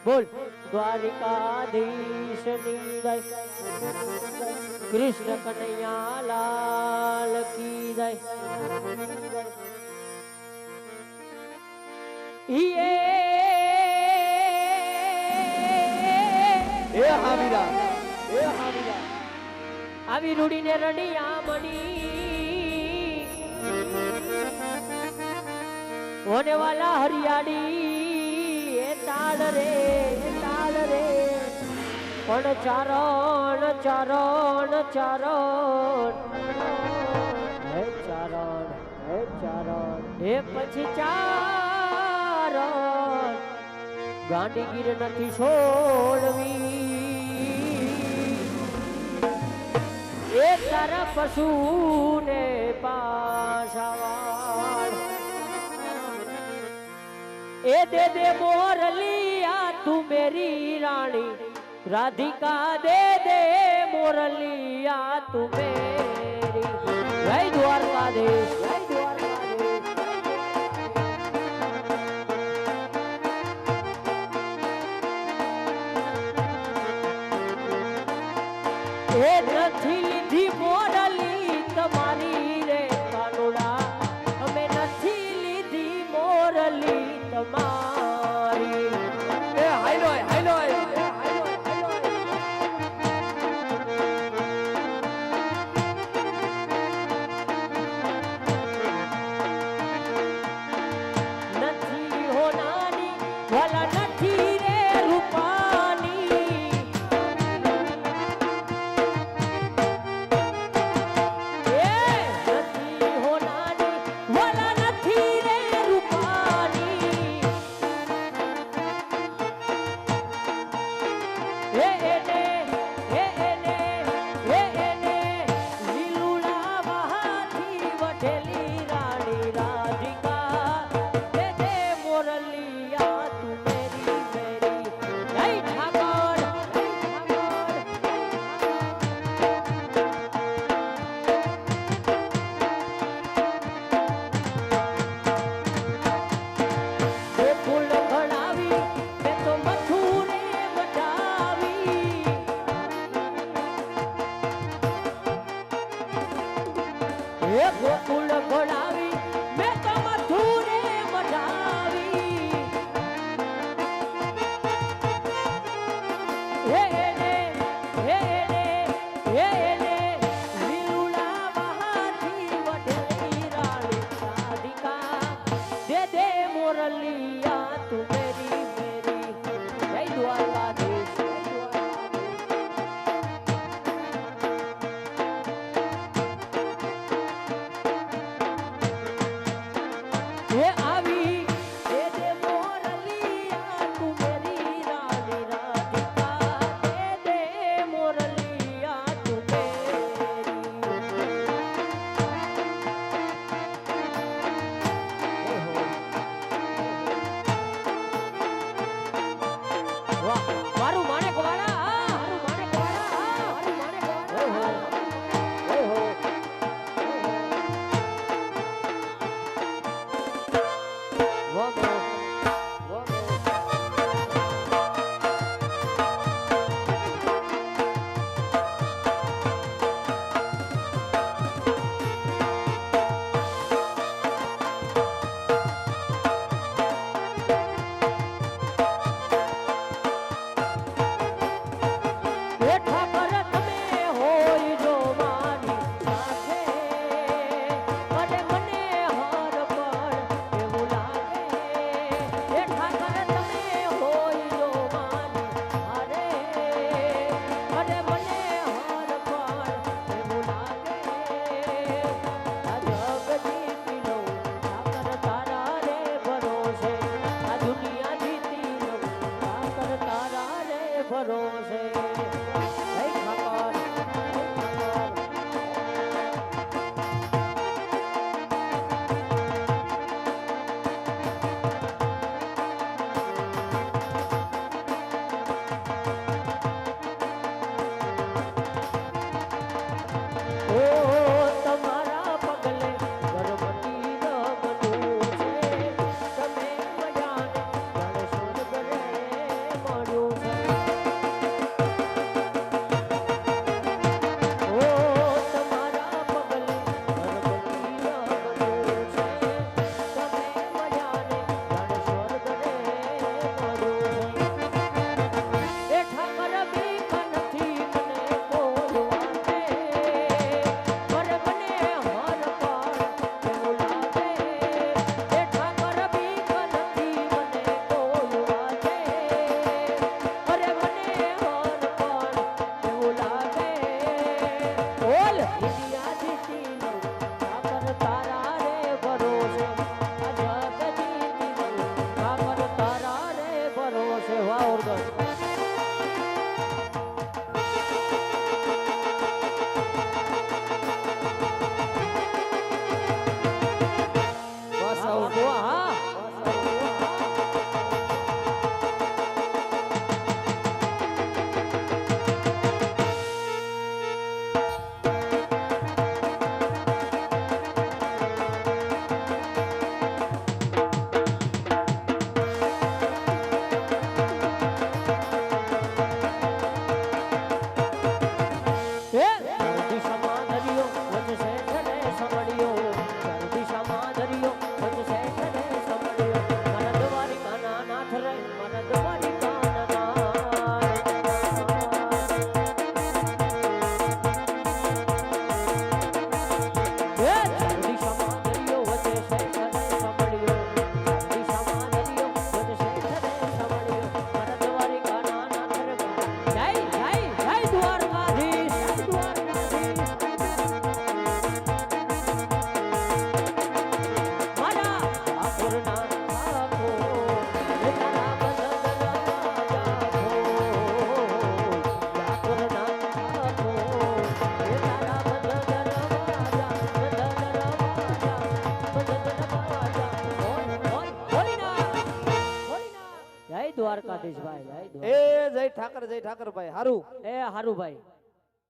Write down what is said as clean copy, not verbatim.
બોલ દ્વારિકાધીશ ની જય, કૃષ્ણ કનૈયા લાલ કી જય। એ હાવીરા આવી રૂડીને રડિયા મણી હોને વાલા હરિયાળી એ તાળ રે પણ ચારણ ચારણ ચારણ હે ચારણ હે પછી ચારણ ગાંડીગીર નથી છોડવી એ તારા પશુ ને પાછાવાડ એ દે મોરલિયા તું મેરી રાણી राधिका दे मोरलिया तू मेरी जय द्वारकाधीश એ નથી લીધી મોરલી તમારી રે કાનુડા અમે નથી લીધી મોરલી તમારી એ હાઈલો ગોકુળ ઘોડાવી મેં તો મથુરે મઢાવી હે લીલુડા બહારથી વઢેલી રાણી રાધિકા દે મોરલિયા તું મેરી જય દ્વારકાધીશ દ્વારકાધીશ ભાઈ, જય એ જય ઠાકર ભાઈ હારું. એ હારું ભાઈ.